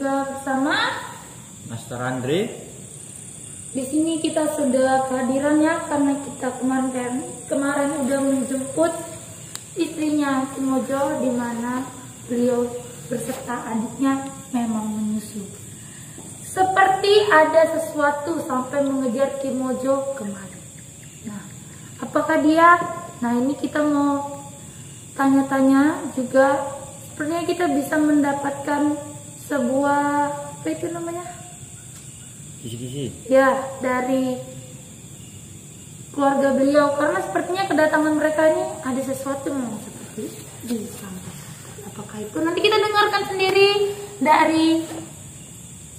juga bersama Master Andre. Di sini kita sudah kehadirannya karena kita kemarin udah menjemput istrinya Ki Mojo, di mana beliau beserta adiknya memang menyusu. Seperti ada sesuatu sampai mengejar Ki Mojo kemari. Nah, apakah dia? Nah, ini kita mau tanya-tanya juga. Sepertinya kita bisa mendapatkan sebuah apa itu namanya? Kisi-kisi. Ya, dari keluarga beliau, karena sepertinya kedatangan mereka ini ada sesuatu yang seperti disampaikan. Apakah itu? Nanti kita dengarkan sendiri dari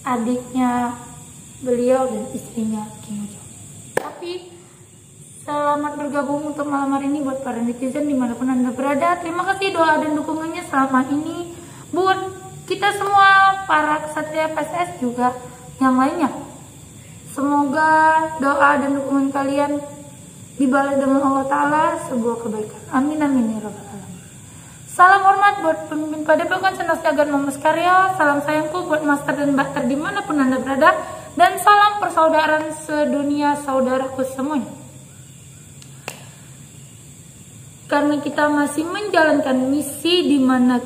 adiknya beliau dan istrinya Ki Mojo. Tapi selamat bergabung untuk malam hari ini buat para netizen dimanapun Anda berada. Terima kasih doa dan dukungannya selama ini buat kita semua, para kesatria PSS juga yang lainnya. Semoga doa dan dukungan kalian dibalas dengan Allah Ta'ala sebuah kebaikan. Amin amin ya rabbal alamin. Salam hormat buat pemimpin Padepokan Senas Jagat Mamas Karya. Salam sayangku buat Master dan Mbak dimanapun Anda berada. Dan salam persaudaraan sedunia saudaraku semuanya. Karena kita masih menjalankan misi di mana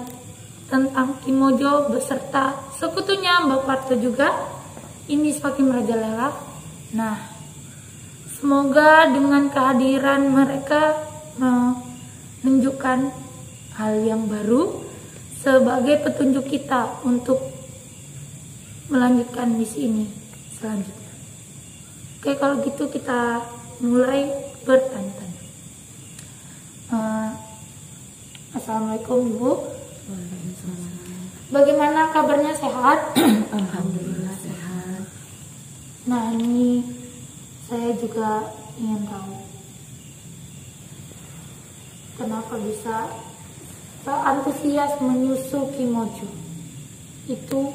tentang Ki Mojo beserta sekutunya Mbak Parto juga, ini semakin merajalela. Nah, semoga dengan kehadiran mereka menunjukkan hal yang baru sebagai petunjuk kita untuk melanjutkan misi ini selanjutnya. Oke, kalau gitu kita mulai bertanya-tanya. Assalamualaikum Ibu. Bagaimana kabarnya, sehat? Alhamdulillah sehat. Nah, ini saya juga ingin tahu kenapa bisa antusias menyusu Ki Mojo. Itu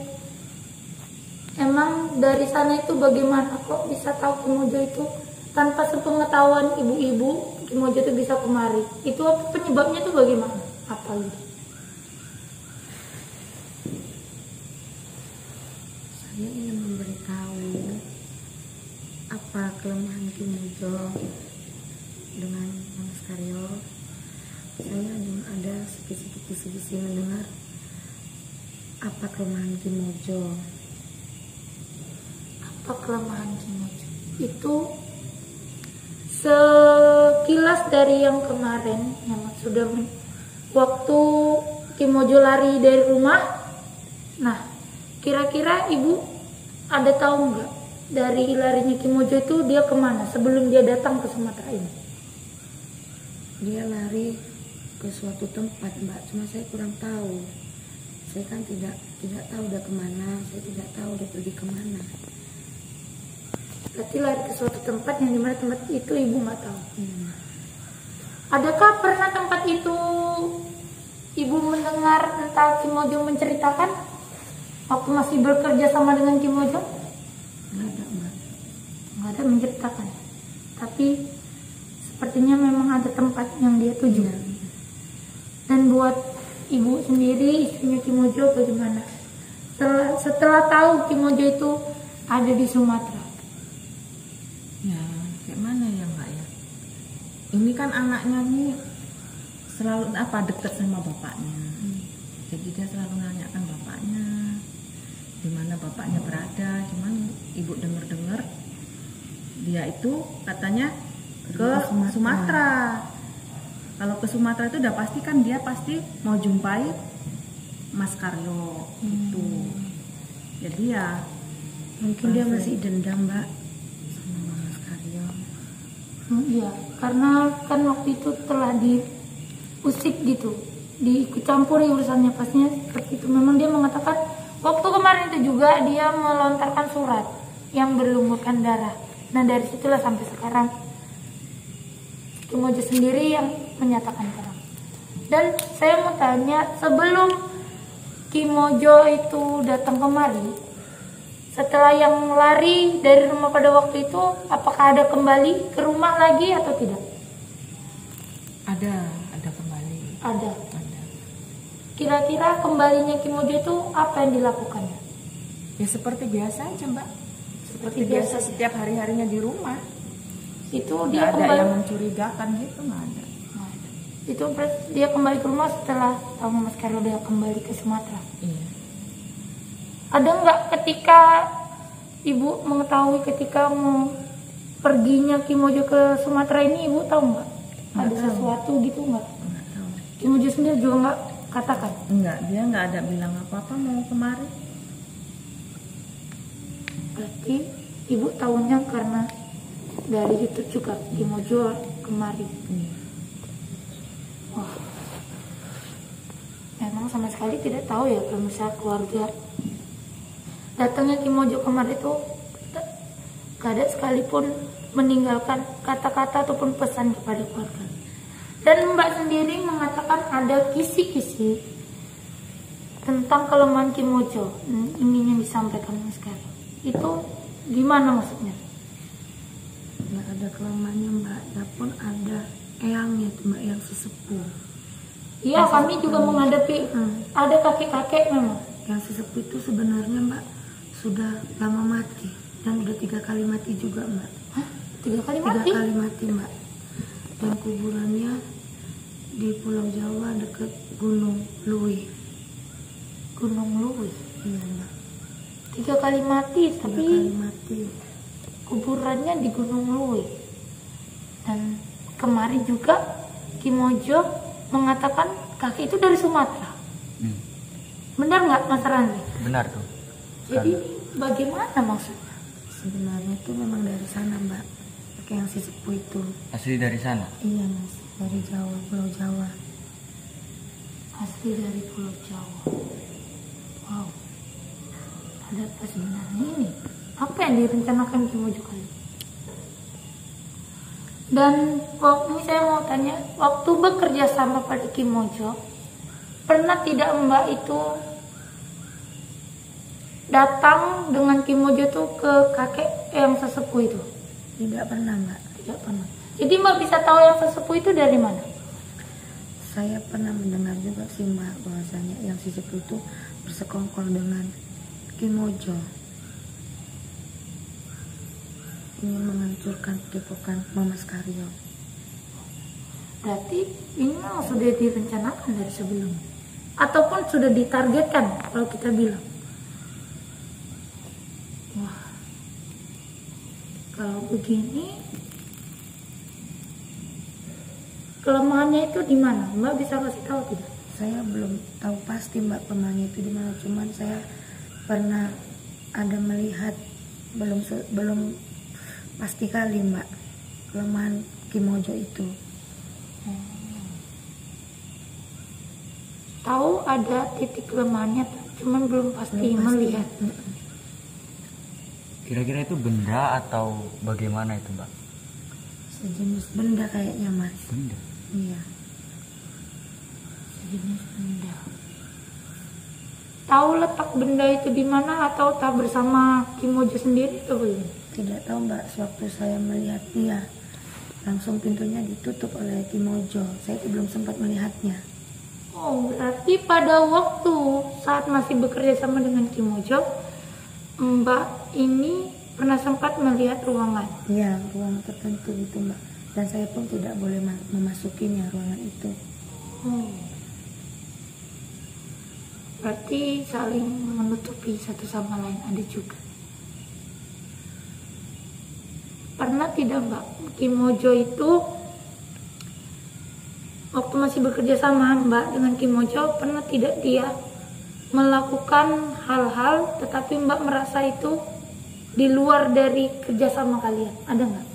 emang dari sana itu bagaimana kok bisa tahu Ki Mojo itu tanpa sepengetahuan ibu-ibu Ki Mojo itu bisa kemari? Itu apa penyebabnya itu bagaimana? Apa itu? Saya ingin memberitahu apa kelemahan Ki Mojo dengan Mas Karyo. Saya ada sedikit mendengar apa kelemahan Ki Mojo. Apa kelemahan Ki Mojo? Itu sekilas dari yang kemarin yang sudah waktu Ki Mojo lari dari rumah. Nah, kira-kira ibu ada tahu nggak dari larinya Ki Mojo itu dia kemana sebelum dia datang ke Sumatera ini? Dia lari ke suatu tempat, Mbak, cuma saya kurang tahu. Saya kan tidak tahu dia kemana, saya tidak tahu dia pergi kemana. Berarti lari ke suatu tempat yang dimana tempat itu ibu nggak tahu. Adakah pernah tempat itu ibu mendengar entah Ki Mojo menceritakan waktu masih bekerja sama dengan Ki Mojo? Nggak ada, Mbak. Nggak ada menceritakan. Tapi sepertinya memang ada tempat yang dia tuju. Dan buat ibu sendiri, istrinya Ki Mojo, bagaimana setelah tahu Ki Mojo itu ada di Sumatera? Ya, kayak mana ya Mbak ya? Ini kan anaknya nih selalu dekat sama bapaknya. Jadi dia selalu nanyakan bapaknya, di mana bapaknya berada. Cuman ibu dengar dia itu katanya ke Sumatera. Kalau ke Sumatera itu udah pasti kan dia pasti mau jumpai Mas Karyo itu. Jadi ya Mungkin dia masih dendam, Mbak, sama Mas Karyo. Iya, karena kan waktu itu telah diusik gitu, diikut campuri urusannya, pastinya seperti itu. Memang dia mengatakan waktu kemarin itu juga dia melontarkan surat yang berlumurkan darah. Nah, dari situlah sampai sekarang Ki Mojo sendiri yang menyatakan terang. Dan saya mau tanya, sebelum Ki Mojo itu datang kemari, setelah yang lari dari rumah pada waktu itu, apakah ada kembali ke rumah lagi atau tidak? ada kembali. Ada. Kira-kira kembalinya Ki Mojo itu apa yang dilakukannya? Ya seperti biasa aja Mbak. Seperti Seperti biasa biasa. setiap hari-harinya di rumah. Itu Nggak dia ada kembali. yang mencurigakan gitu, nggak ada. Itu dia kembali ke rumah setelah tahu Mas Karyo dia kembali ke Sumatera. Iya. Ada nggak ketika ibu mengetahui ketika mau perginya Kimojo ke Sumatera ini, ibu tahu nggak? Nggak Ada tahu. sesuatu gitu nggak? Nggak tahu. Kimojo sendiri juga nggak katakan. Enggak, dia nggak ada bilang apa-apa mau kemari. Berarti ibu tahunya karena dari YouTube juga Kimojo kemari. Iya. Wah, memang sama sekali tidak tahu ya kalau misalnya keluarga datangnya Kimojo kemarin itu gak ada sekalipun meninggalkan kata-kata ataupun pesan kepada keluarga. Dan Mbak sendiri mengatakan ada kisi-kisi tentang kelemahan Kimojo ingin yang disampaikan Mas Karyo. Itu gimana maksudnya? Nggak ada kelemahannya Mbak, ya pun ada eyangnya tuh Mbak, yang sesepuh. Iya, kami juga menghadapi ada kakek-kakek memang. Yang sesepuh itu sebenarnya Mbak sudah lama mati, dan udah 3 kali mati juga Mbak. Hah? 3 kali 3 mati? kali mati Mbak. Dan kuburannya di Pulau Jawa dekat Gunung Luwi. Gunung Luwih. Iya Mbak. 3 kali mati, 3 tapi kali mati. kuburannya di Gunung Luwih. Dan kemarin juga Kimojo mengatakan kaki itu dari Sumatera. Benar nggak Mas Randi? Benar tuh. Jadi bagaimana maksudnya? Sebenarnya itu memang dari sana Mbak. Kayak yang si sepuh itu. Asli dari sana. Iya Mas, dari Jawa, Pulau Jawa. Asli dari Pulau Jawa. Wow. Ada apa sebenarnya ini? Apa yang direncanakan Kimojo kali ini? Dan ini saya mau tanya, waktu bekerja sama pada Kimojo, pernah tidak Mbak itu datang dengan Kimojo tuh ke kakek yang sesepuh itu? Tidak pernah Mbak. Tidak pernah. Jadi Mbak bisa tahu yang sesepuh itu dari mana? Saya pernah mendengar juga sih Mbak bahwasanya yang si sepuh itu bersekongkol dengan Kimojo, ingin menghancurkan padepokan Mas Karyo. Berarti ini memang sudah direncanakan dari sebelum, ataupun sudah ditargetkan kalau kita bilang. Wah, kalau begini kelemahannya itu di mana? Mbak bisa kasih tahu tidak? Saya belum tahu pasti Mbak kelemahannya itu di mana, cuman saya pernah ada melihat, belum pasti kali Mbak, kelemahan Kimojo itu. Tahu ada titik kelemahannya, cuman belum pasti melihat. Kira-kira itu benda atau bagaimana itu Mbak? Sejenis benda kayaknya Mas. Benda. Iya. Sejenis benda. Tahu letak benda itu di mana atau tak bersama Kimojo sendiri atau bagaimana? Tidak tahu Mbak, sewaktu saya melihat dia, langsung pintunya ditutup oleh Kimojo. Saya itu belum sempat melihatnya. Oh, berarti pada waktu saat masih bekerja sama dengan Kimojo, Mbak ini pernah sempat melihat ruangan. Iya, ruang tertentu gitu Mbak. Dan saya pun tidak boleh memasukinya ruangan itu. Oh. Berarti saling menutupi satu sama lain ada juga. Pernah tidak Mbak, Kimojo itu waktu masih bekerja sama Mbak dengan Kimojo, pernah tidak dia melakukan hal-hal tetapi Mbak merasa itu di luar dari kerjasama kalian? Ada nggak?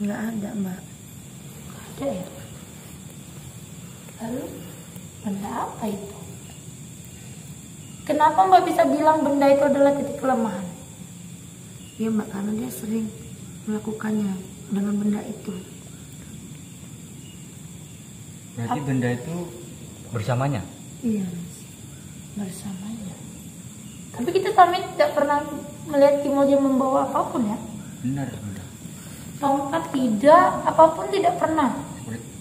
Nggak ada Mbak. Nggak ada ya. Lalu benda apa itu? Kenapa Mbak bisa bilang benda itu adalah titik kelemahan? Iya Mbak, karena dia sering melakukannya dengan benda itu. Berarti benda itu bersamanya? Iya Mas. Bersamanya. Tapi kita tidak pernah melihat Kimojo membawa apapun ya. Benar, benar. Tongkat tidak, apapun tidak pernah.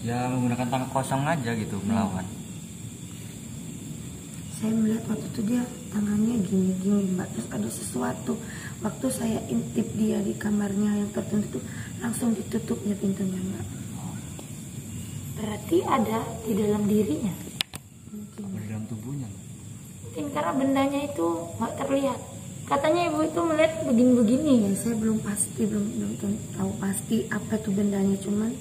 Ya menggunakan tangan kosong aja gitu melawan. Saya melihat waktu itu dia tangannya gini-gini mbak, terus ada sesuatu. Waktu saya intip dia di kamarnya yang tertentu langsung ditutupnya pintunya mbak. Berarti ada di dalam dirinya. Mungkin. Di dalam tubuhnya. Mungkin karena bendanya itu nggak terlihat. Katanya ibu itu melihat begini-begini. Ya saya belum tahu pasti apa itu bendanya, cuman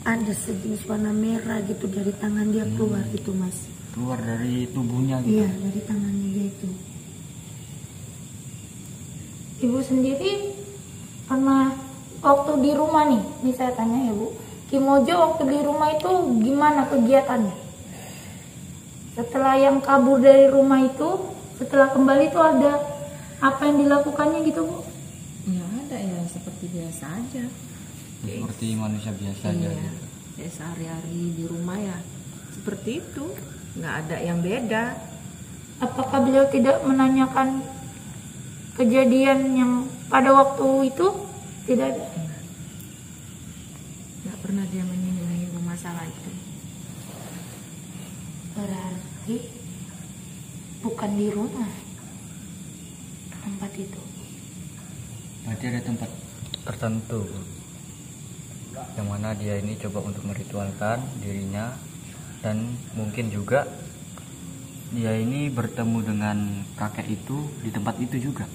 ada sejenis warna merah gitu dari tangan dia keluar gitu mas. Keluar dari tubuhnya gitu. Iya dari tangannya dia itu. Ibu sendiri pernah waktu di rumah nih, ini saya tanya ya Bu, Kim Ojo waktu di rumah itu gimana kegiatannya? Setelah yang kabur dari rumah itu, setelah kembali itu ada apa yang dilakukannya gitu Bu? Ya ada ya seperti biasa aja. Seperti manusia biasa aja Iya, gitu. ya sehari-hari di rumah ya seperti itu, nggak ada yang beda. Apakah beliau tidak menanyakan kejadian yang pada waktu itu? Tidak ada. Nggak pernah dia menyinggung masalah itu. Berarti bukan di rumah tempat itu. Berarti ada tempat tertentu yang mana dia ini coba untuk meritualkan dirinya, dan mungkin juga dia ini bertemu dengan kakek itu di tempat itu juga.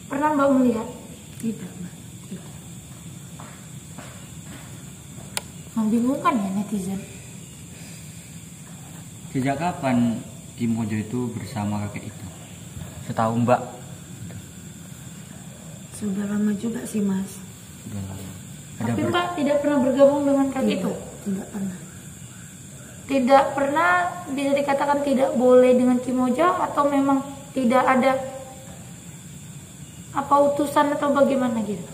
Pernah Mbak melihat? Tidak mbak. Tidak. Membingungkan ya netizen. Sejak kapan Kim Ojo itu bersama kakek itu? Setahu Mbak? Sudah lama juga sih mas. Sudah lama. Tapi Mbak tidak pernah bergabung dengan kakek itu? Tidak pernah. Tidak pernah, bisa dikatakan tidak boleh dengan Kim Ojo, atau memang tidak ada apa utusan atau bagaimana gitu?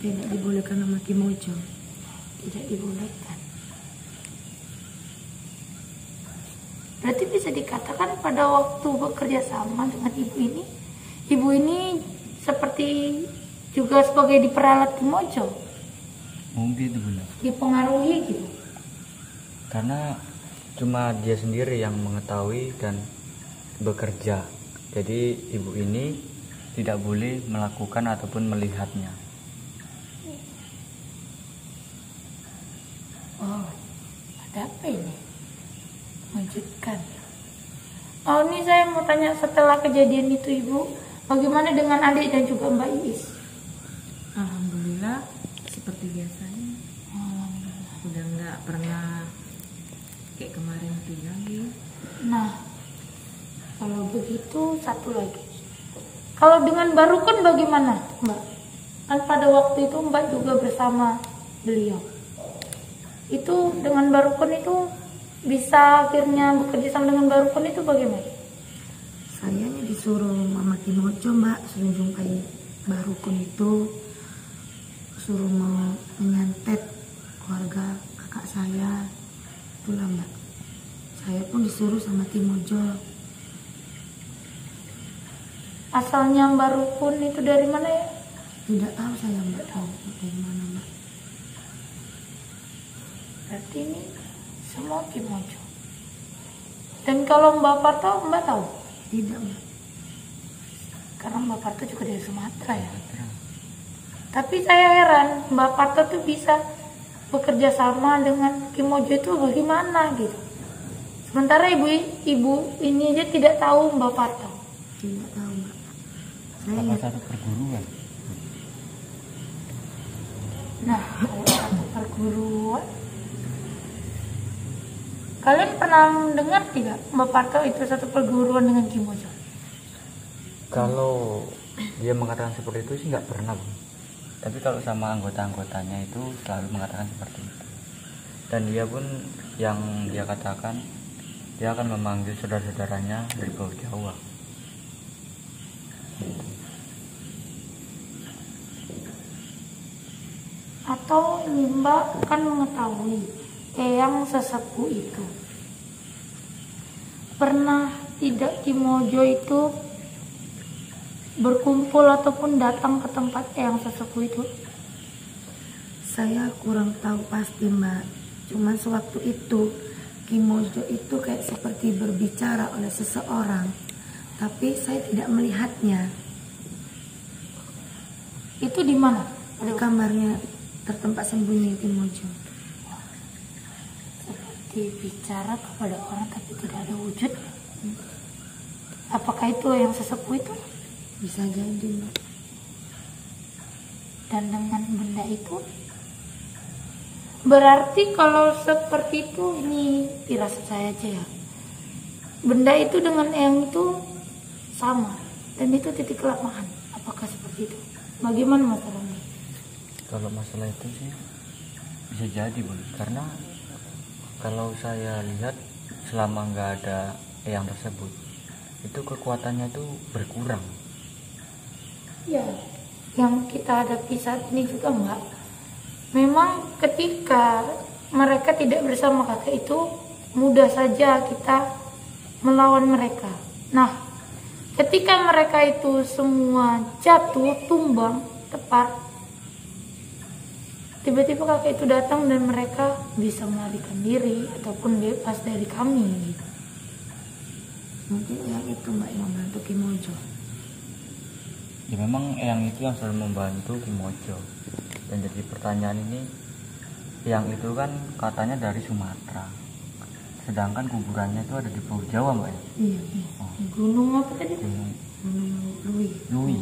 Tidak dibolehkan sama Kim Ojo. Tidak dibolehkan. Berarti bisa dikatakan pada waktu bekerja sama dengan ibu ini seperti juga sebagai diperalat Kim Ojo, Mungkin itu benar. dipengaruhi gitu. Karena cuma dia sendiri yang mengetahui dan bekerja. Jadi ibu ini tidak boleh melakukan ataupun melihatnya. Oh, ada apa ini? Mengejutkan. Oh, ini saya mau tanya, setelah kejadian itu Ibu, bagaimana dengan adik dan juga Mbak Iis? Alhamdulillah seperti biasanya. Udah nggak pernah kayak kemarin itu lagi. Nah, kalau begitu satu lagi. Kalau dengan Barukun bagaimana, Mbak? Kan pada waktu itu Mbak juga bersama beliau. Itu dengan Barukun itu bisa akhirnya bekerja sama dengan Barukun itu bagaimana? Saya disuruh Mama Kim Ojo mbak, suruh jumpai Barukun itu, suruh mau menyantet keluarga kakak saya, itulah mbak. Saya pun disuruh sama Kim Ojo. Asalnya Barukun itu dari mana ya? Tidak tahu saya mbak, tahu dari mana mbak. Berarti ini semua Kim Ojo. Dan kalau Mbak Parto, Mbak tahu? Tidak mbak. Karena Mbak Parto juga dari Sumatera ya. Tapi saya heran, Mbak Parto tuh bisa bekerja sama dengan Kim Ojo itu bagaimana gitu. Sementara ibu ini aja tidak tahu Mbak Parto. Tidak tahu mbak. Saya Apa ingat satu perguruan? Nah, kalau satu perguruan, kalian pernah mendengar tidak Mbak Parto itu satu perguruan dengan Kim Ojo? Kalau dia mengatakan seperti itu sih nggak pernah, Bang. Tapi kalau sama anggota-anggotanya itu selalu mengatakan seperti itu. Dan dia pun yang dia katakan, dia akan memanggil saudara-saudaranya dari Pulau Jawa. Atau ini Mbak kan mengetahui Eyang sesepuh itu pernah tidak Kim Ojo itu berkumpul ataupun datang ke tempat Eyang sesepuh itu? saya kurang tahu pasti mbak. Cuman sewaktu itu Kim Ojo itu kayak seperti berbicara oleh seseorang tapi saya tidak melihatnya. Itu di mana? Di kamarnya tertempat sembunyi Ki Mojo. Seperti bicara kepada orang tapi tidak ada wujud. Apakah itu yang sesepuh itu? Bisa jadi, Mbak. Dan dengan benda itu berarti kalau seperti itu, ini firasat saya aja ya, benda itu dengan yang itu sama dan itu titik kelemahan. Apakah seperti itu? Bagaimana masalahnya? Kalau masalah itu sih bisa jadi, Bu, karena kalau saya lihat selama nggak ada yang tersebut itu kekuatannya itu berkurang. Ya, yang kita hadapi saat ini juga Mbak, memang ketika mereka tidak bersama kakek itu mudah saja kita melawan mereka. Nah, ketika mereka itu semua jatuh, tumbang, tepat, tiba-tiba kakek itu datang dan mereka bisa melarikan diri ataupun bebas dari kami gitu. Mungkin yang itu Mbak yang membantu Ki Mojo. Ya memang yang itu yang selalu membantu Ki Mojo. Dan jadi pertanyaan ini, yang itu kan katanya dari Sumatera, sedangkan kuburannya itu ada di Pulau Jawa, Mbak ya? Iya. Oh, Gunung apa tadi? Gunung Gunung Lui. Lui.